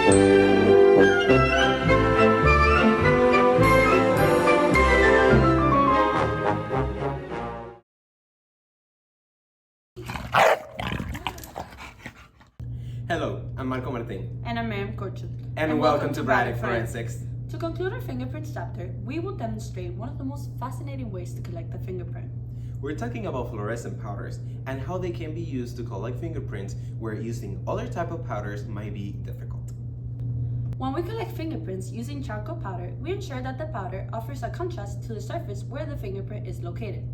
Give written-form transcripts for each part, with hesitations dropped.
Hello, I'm Marco Martin. And I'm Miriam Corchut. And welcome to Fluorescent. To conclude our fingerprints chapter, we will demonstrate one of the most fascinating ways to collect a fingerprint. We're talking about fluorescent powders and how they can be used to collect fingerprints where using other type of powders might be difficult. When we collect fingerprints using charcoal powder, we ensure that the powder offers a contrast to the surface where the fingerprint is located.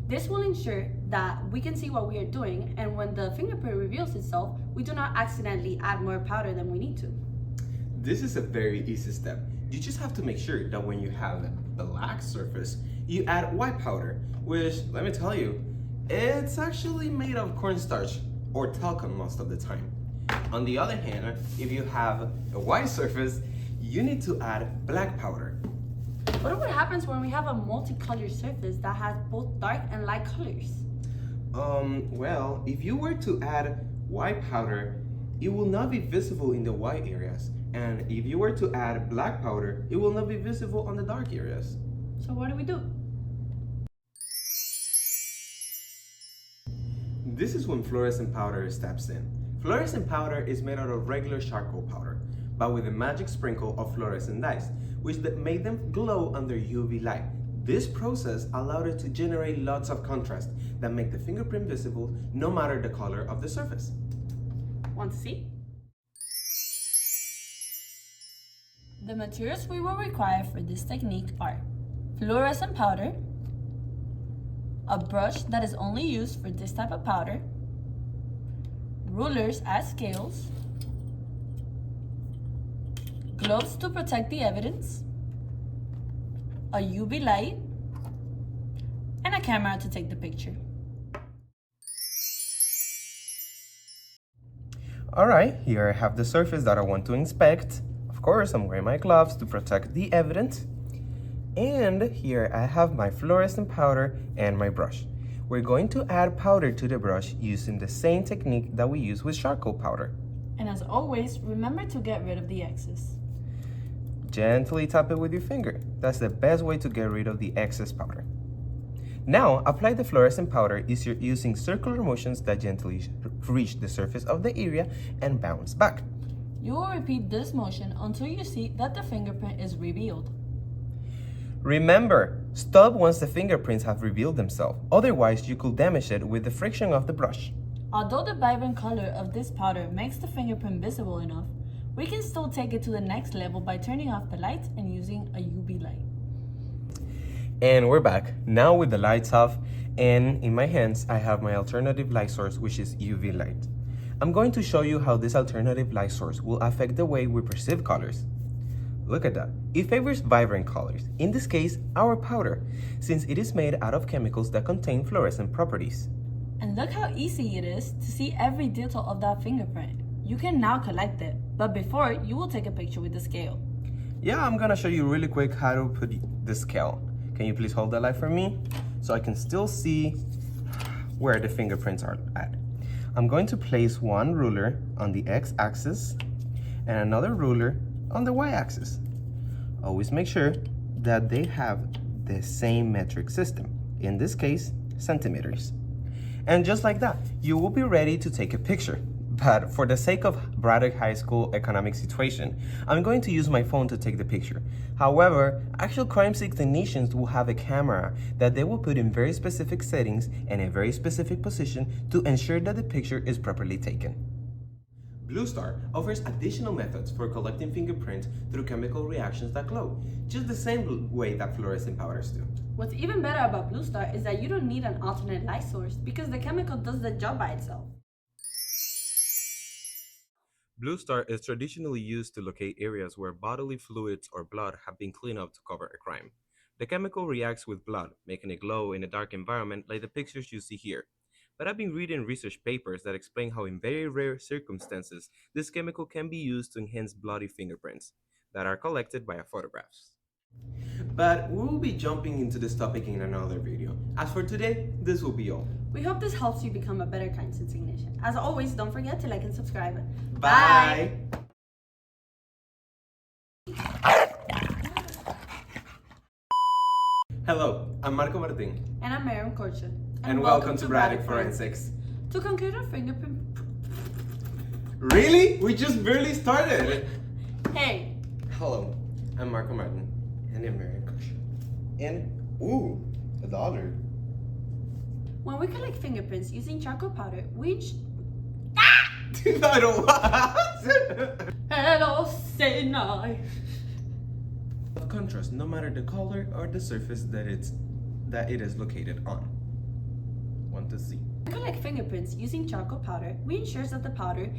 This will ensure that we can see what we are doing, and when the fingerprint reveals itself, we do not accidentally add more powder than we need to. This is a very easy step. You just have to make sure that when you have a black surface, you add white powder, which, let me tell you, it's actually made of cornstarch or talcum most of the time. On the other hand, if you have a white surface, you need to add black powder. What happens when we have a multicolored surface that has both dark and light colors? Well, if you were to add white powder, it will not be visible in the white areas. And if you were to add black powder, it will not be visible on the dark areas. So what do we do? This is when fluorescent powder steps in. Fluorescent powder is made out of regular charcoal powder, but with a magic sprinkle of fluorescent dyes, which made them glow under UV light. This process allowed it to generate lots of contrast that make the fingerprint visible no matter the color of the surface. Want to see? The materials we will require for this technique are fluorescent powder, a brush that is only used for this type of powder, rulers as scales, gloves to protect the evidence, a UV light, and a camera to take the picture. Alright, here I have the surface that I want to inspect. Of course, I'm wearing my gloves to protect the evidence. And here I have my fluorescent powder and my brush. We're going to add powder to the brush using the same technique that we use with charcoal powder. And as always, remember to get rid of the excess. Gently tap it with your finger. That's the best way to get rid of the excess powder. Now, apply the fluorescent powder using circular motions that gently reach the surface of the area and bounce back. You will repeat this motion until you see that the fingerprint is revealed. Remember, stop once the fingerprints have revealed themselves. Otherwise, you could damage it with the friction of the brush. Although the vibrant color of this powder makes the fingerprint visible enough, we can still take it to the next level by turning off the lights and using a UV light. And we're back, now with the lights off, and in my hands I have my alternative light source, which is UV light. I'm going to show you how this alternative light source will affect the way we perceive colors. Look at that, it favors vibrant colors, in this case our powder, since it is made out of chemicals that contain fluorescent properties. And look how easy it is to see every detail of that fingerprint. You can now collect it, but before, you will take a picture with the scale. Yeah, I'm gonna show you really quick how to put the scale. Can you please hold that light for me so I can still see where the fingerprints are at. I'm going to place one ruler on the x-axis and another ruler on the y-axis. Always make sure that they have the same metric system, in this case, centimeters. And just like that, you will be ready to take a picture. But for the sake of Braddock High School economic situation, I'm going to use my phone to take the picture. However, actual crime scene technicians will have a camera that they will put in very specific settings and a very specific position to ensure that the picture is properly taken. Blue Star offers additional methods for collecting fingerprints through chemical reactions that glow, just the same way that fluorescent powders do. What's even better about Blue Star is that you don't need an alternate light source because the chemical does the job by itself. Blue Star is traditionally used to locate areas where bodily fluids or blood have been cleaned up to cover a crime. The chemical reacts with blood, making it glow in a dark environment like the pictures you see here. But I've been reading research papers that explain how in very rare circumstances this chemical can be used to enhance bloody fingerprints that are collected by photographs. But we will be jumping into this topic in another video. As for today, this will be all. We hope this helps you become a better crime scene technician. As always, don't forget to like and subscribe. Bye! I'm Marco Martin. And I'm Miriam Corcha. And welcome to Braddock Forensics. To conclude our fingerprint... Really? We just barely started. Hey! Hello, I'm Marco Martin. And I'm Miriam Corcha. And, ooh, $1. When we collect fingerprints using charcoal powder, I don't what? Hello, say I. Contrast, no matter the color or the surface that it is located on. Want to see? When we collect fingerprints using charcoal powder, we ensure that the powder